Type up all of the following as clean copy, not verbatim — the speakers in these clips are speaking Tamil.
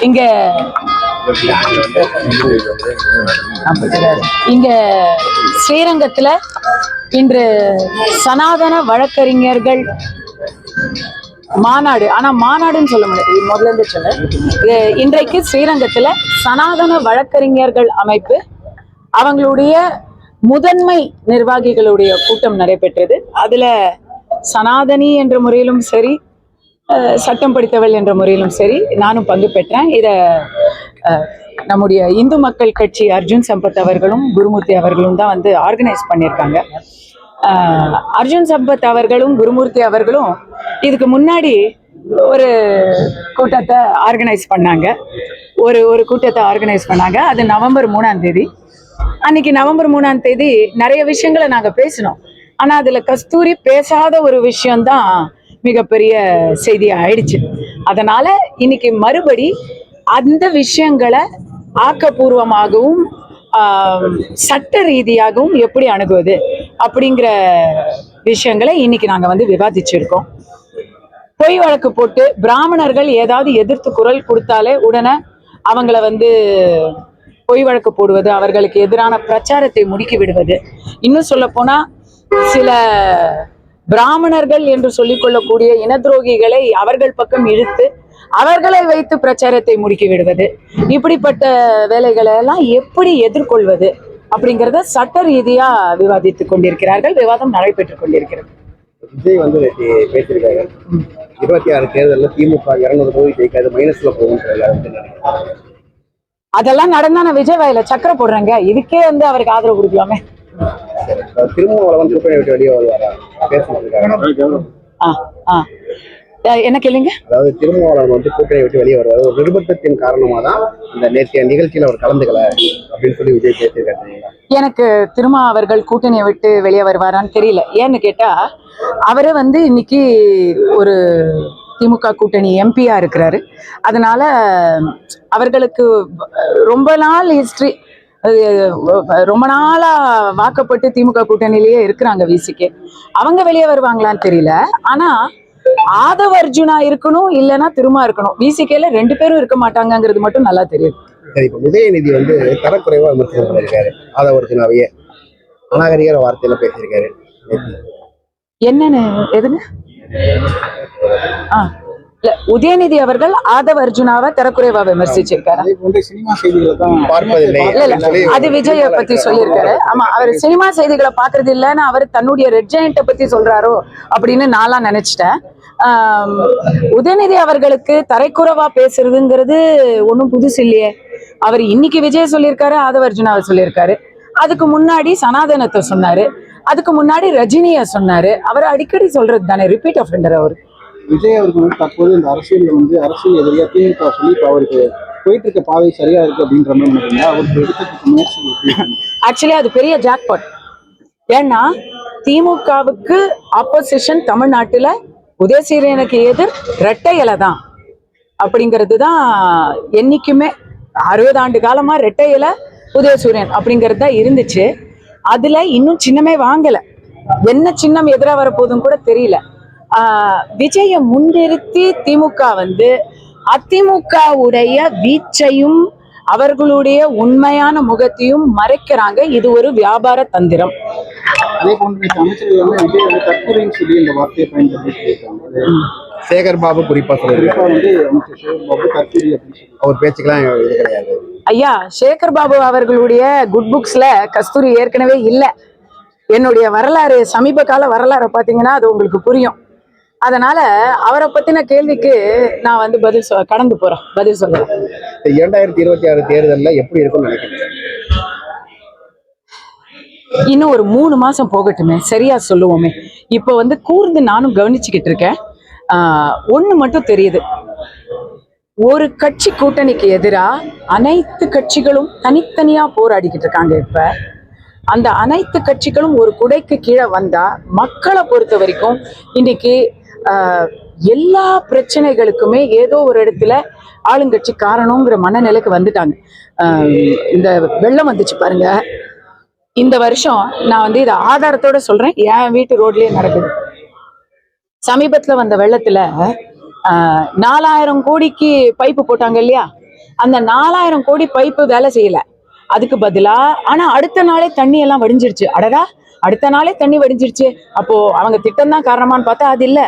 இங்க இங்க ஸ்ரீரங்கத்துல இன்று சனாதன வழக்கறிஞர்கள் மாநாடு, ஆனா மாநாடுன்னு சொல்ல முடியாது, முதல்ல இருந்து சொல்ல. இன்றைக்கு ஸ்ரீரங்கத்துல சனாதன வழக்கறிஞர்கள் அமைப்பு அவங்களுடைய முதன்மை நிர்வாகிகளுடைய கூட்டம் நடைபெற்றது. அதுல சனாதனி என்ற முறையிலும் சரி, சட்டம் படித்தவள் என்ற முறையிலும் சரி நானும் பங்கு பெற்றேன். இத நம்முடைய இந்து மக்கள் கட்சி அர்ஜுன் சம்பத் அவர்களும் குருமூர்த்தி அவர்களும் தான் வந்து ஆர்கனைஸ் பண்ணியிருக்காங்க. அர்ஜுன் சம்பத் அவர்களும் குருமூர்த்தி அவர்களும் இதுக்கு முன்னாடி ஒரு கூட்டத்தை ஆர்கனைஸ் பண்ணாங்க. ஒரு கூட்டத்தை ஆர்கனைஸ் பண்ணாங்க. அது நவம்பர் 3ஆம் தேதி. அன்னைக்கு நவம்பர் 3ஆம் தேதி நிறைய விஷயங்களை நாங்கள் பேசினோம். ஆனால் அதில் கஸ்தூரி பேசாத ஒரு விஷயம்தான் மிகப்பெரிய செய்தி ஆயிடுச்சு. அதனால இன்னைக்கு மறுபடி அந்த விஷயங்களை ஆக்கப்பூர்வமாகவும் சட்ட ரீதியாகவும் எப்படி அணுகுவது அப்படிங்கிற விஷயங்களை இன்னைக்கு நாங்க வந்து விவாதிச்சிருக்கோம். பொய் வழக்கு போட்டு பிராமணர்கள் ஏதாவது எதிர்த்து குரல் கொடுத்தாலே உடனே அவங்கள வந்து பொய் வழக்கு போடுவது, அவர்களுக்கு எதிரான பிரச்சாரத்தை முடுக்கி விடுவது, இன்னும் சொல்ல போனா சில பிராமணர்கள் என்று சொல்லிக் கொள்ளக்கூடிய இன துரோகிகளை அவர்கள் பக்கம் இழுத்து அவர்களை வைத்து பிரச்சாரத்தை முடுக்கி விடுவது, இப்படிப்பட்ட வேலைகளை எல்லாம் எப்படி எதிர்கொள்வது அப்படிங்கிறத சட்ட ரீதியா விவாதித்துக் கொண்டிருக்கிறார்கள். விவாதம் நடைபெற்றுக் கொண்டிருக்கிறது. விஜய் வந்து பேசியிருக்காரு, 26 தேர்தலில் திமுக 200 தொகுதி ஜெயிக்காது, மைனஸ்ல போகும். அதெல்லாம் நடந்தா நான் விஜய் வாயில சக்கரை போடுறேங்க. இதுக்கே வந்து அவருக்கு ஆதரவு கொடுக்கலாமே. திருமாவளவன் கூட்டணி விட்டு வெளியே வருவாரா பேசுறாங்க. என்ன கேளுங்க. அதாவது திருமாவளவன் வந்து கூட்டணி விட்டு வெளியே வருவார், ஒரு நிர்பந்தத்தின் காரணமா தான் இந்த நேற்றைய நிகழ்ச்சியில் அவர் கலந்துக்கல அப்படின்னு சொல்லி விஜய் பேசியிருக்காரு. எனக்கு திருமா அவர்கள் கூட்டணியை விட்டு வெளியே வருவாரான்னு தெரியல. ஏன்னு கேட்டா அவரே வந்து இன்னைக்கு ஒரு திமுக கூட்டணி எம்பியா இருக்கிறாரு. அதனால அவர்களுக்கு ரொம்ப நாள் ஹிஸ்டரி, ரொம்ப நாளா வாக்கப்பட்டு திமுக கூட்டணியிலேயே இருக்கிறாங்க. விசிகே அவங்க வெளியே வருவாங்களான்னு தெரியல. ஆனா ஆதவ அர்ஜுனா இருக்கணும், இல்லைன்னா திருமா இருக்கணும். விசிகேல 2 பேரும் இருக்க மாட்டாங்கிறது மட்டும் நல்லா தெரியும். இப்ப உதயநிதி வந்து தரக்குறைவா விமர்சனம் பண்ணியிருக்காரு. ஆதவ அர்ஜுனாவையே அநாகரிக வார்த்தையில பேசியிருக்காரு. என்னன்னு எதுங்க? இல்ல, உதயநிதி அவர்கள் ஆதவ அர்ஜுனாவை தரக்குறைவா விமர்சிச்சிருக்காரு. அது விஜய பத்தி சொல்லியிருக்காரு. ஆமா, அவர் சினிமா செய்திகளை பாக்குறது இல்லைன்னு அவர் தன்னுடைய ரெட் ஜெயண்ட்டை பத்தி சொல்றாரோ அப்படின்னு நான்லாம் நினைச்சிட்டேன். உதயநிதி அவர்களுக்கு தரைக்குறைவா பேசுறதுங்கிறது ஒன்றும் புதுசு இல்லையே. அவர் இன்னைக்கு விஜய் சொல்லியிருக்காரு, ஆதவ அர்ஜுனாவை சொல்லியிருக்காரு. அதுக்கு முன்னாடி சனாதனத்தை சொன்னாரு, அதுக்கு முன்னாடி ரஜினிய சொன்னாரு. அவர் அடிக்கடி சொல்றது தானே, ரிப்பீட் ஆஃபெண்டர் அவர். விஜய் அவருக்கு வந்து தற்போது இந்த அரசியல் வந்து அரசியல் எதிரியா திமுக சொல்லி இப்போ அவருக்கு போயிட்டு இருக்க பாதை சரியா இருக்கு அப்படின்ற மாதிரி நினைக்கிறீங்க? அவருக்கு எடுத்துக்க முயற்சி ஆக்சுவலி அது பெரிய ஜாக்பாட். ஏன்னா திமுகவுக்கு ஆப்போசிஷன் தமிழ்நாட்டுல உதயசூரியனுக்கு எதிர் இரட்டை இலை தான் அப்படிங்கிறது தான் என்னைக்குமே 60 ஆண்டு காலமா இரட்டை இலை உதயசூரியன் அப்படிங்கிறது தான் இருந்துச்சு. அதுல இன்னும் சின்னமே வாங்கல. என்ன சின்னம் எதிராக வரப்போதும் கூட தெரியல. விஜயை முன்னிறுத்தி திமுக வந்து அதிமுகவுடைய வீச்சையும் அவர்களுடைய உண்மையான முகத்தையும் மறைக்கிறாங்க. இது ஒரு வியாபார தந்திரம். அதே போன்று அமைச்சர்கள் விஜய் வந்து தற்கொலைன்னு சொல்லி இந்த வார்த்தையை பயன்படுத்தி சேகர் பாபு குறிப்பா சொல்லியிருக்காரு வந்து அமைச்சர் சேகர் பாபு தற்கொலை அப்படின்னு சொல்லி அவர் பேச்சுக்கெல்லாம் இது கிடையாது. ஐயா, சேகர் பாபு அவர்களுடைய குட் புக்ஸ்ல கஸ்தூரி ஏற்கனவே இல்லை. என்னுடைய வரலாறு, சமீப கால வரலாறு பார்த்தீங்கன்னா அது உங்களுக்கு புரியும். அதனால அவரை பத்தின கேள்விக்கு நான் வந்து கடந்து போறேன், பதில் சொல்றேன். 2026 தேர்தலில் எப்படி இருக்கும்னு நினைக்கிறேன்? இன்னும் ஒரு 3 மாசம் போகட்டுமே, சரியா சொல்லுவோமே. இப்போ வந்து கூர்ந்து நானும் கவனிச்சுக்கிட்டு இருக்கேன். ஒண்ணு மட்டும் தெரியுது, ஒரு கட்சி கூட்டணிக்கு எதிராக அனைத்து கட்சிகளும் தனித்தனியா போராடிக்கிட்டு இருக்காங்க. இப்ப அந்த அனைத்து கட்சிகளும் ஒரு குடைக்கு கீழே வந்தா மக்களை பொறுத்த வரைக்கும் இன்னைக்கு எல்லா பிரச்சனைகளுக்குமே ஏதோ ஒரு இடத்துல ஆளுங்கட்சி காரணங்கிற மனநிலைக்கு வந்துட்டாங்க. இந்த வெள்ளம் வந்துச்சு பாருங்க, இந்த வருஷம் நான் வந்து இதை ஆதாரத்தோட சொல்றேன், என் வீட்டு ரோட்லயே நடக்குது. சமீபத்துல வந்த வெள்ளத்துல 4000 கோடிக்கு பைப்பு போட்டாங்க இல்லையா, அந்த 4000 கோடி பைப்பு வேலை செய்யல. அதுக்கு பதிலா ஆனா அடுத்த நாளே தண்ணி எல்லாம் வடிஞ்சிருச்சு. அடடா, அடுத்த நாளே தண்ணி வடிஞ்சிருச்சு, அப்போ அவங்க திட்டம் தான் காரணமான்னு பார்த்தா அது இல்ல.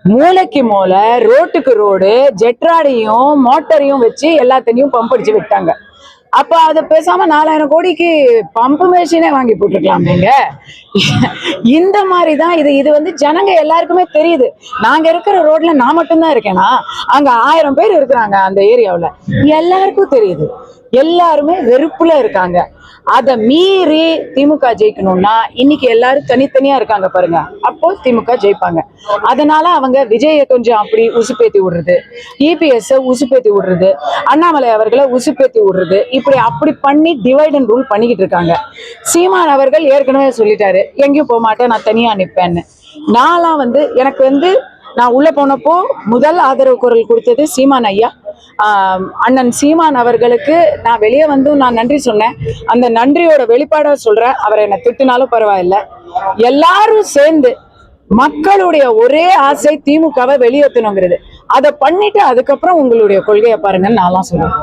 மூளைக்கு மூளை, ரோட்டுக்கு ரோடு, ஜெட்ராடையும் மோட்டரையும் வச்சு எல்லா தண்ணியும் பம்ப் அடிச்சு விட்டாங்க. அப்ப அதை பேசாம 4000 கோடிக்கு பம்பு மேஷினே வாங்கி போட்டுருக்கலாம் நீங்க. இந்த மாதிரிதான் இது வந்து ஜனங்க எல்லாருக்குமே தெரியுது. நாங்க இருக்கிற ரோட்ல நான் மட்டும்தான் இருக்கேனா, அங்க 1000 பேர் இருக்கிறாங்க அந்த ஏரியாவுல, எல்லாருக்கும் தெரியுது. எல்லாருமே வெறுப்புல இருக்காங்க. அதை மீறி திமுக ஜெயிக்கணும்னா இன்னைக்கு எல்லாரும் தனித்தனியா இருக்காங்க பாருங்க, அப்போ திமுக ஜெயிப்பாங்க. அதனால அவங்க விஜயை கொஞ்சம் அப்படி உசுப்பேத்தி விடுறது, இபிஎஸ் உசுப்பேத்தி விடுறது, அண்ணாமலை அவர்களை உசுப்பேத்தி விடுறது, இப்படி அப்படி பண்ணி டிவைட் அண்ட் ரூல் பண்ணிக்கிட்டு இருக்காங்க. சீமான் அவர்கள் ஏற்கனவே சொல்லிட்டாரு, எங்கேயும் போக மாட்டேன், நான் தனியா நிற்பேன்னு. நான்லாம் வந்து எனக்கு வந்து நான் உள்ள போனப்போ முதல் ஆதரவு குரல் கொடுத்தது சீமான் ஐயா. அண்ணன் சீமான் அவர்களுக்கு நான் வெளியே வந்து நான் நன்றி சொன்னேன். அந்த நன்றியோட வெளிப்பாட சொல்றேன். அவரை என்ன திட்டினாலும் பரவாயில்ல. எல்லாரும் சேர்ந்து மக்களுடைய ஒரே ஆசை திமுகவை வெளியேற்றணுங்கிறது. அதை பண்ணிட்டு அதுக்கப்புறம் உங்களுடைய கொள்கையை பாருங்கன்னு நான்லாம் சொல்லுவேன்.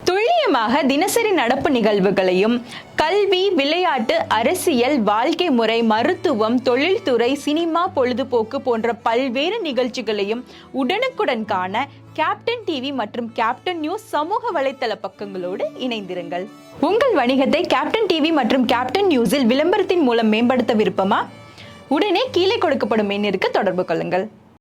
துல்லியமாக தினசரி நடப்பு நிகழ்வுகளையும் கல்வி, விளையாட்டு, அரசியல், வாழ்க்கை முறை, மருத்துவம், தொழில்துறை, சினிமா, பொழுதுபோக்கு போன்ற பல்வேறு நிகழ்ச்சிகளையும் உடனுக்குடன் காண கேப்டன் டிவி மற்றும் கேப்டன் நியூஸ் சமூக வலைத்தள பக்கங்களோடு இணைந்திருங்கள். உங்கள் வணிகத்தை கேப்டன் டிவி மற்றும் கேப்டன் நியூஸில் விளம்பரத்தின் மூலம் மேம்படுத்த விருப்பமா? உடனே கீழே கொடுக்கப்படும் எண்ணிற்கு தொடர்பு கொள்ளுங்கள்.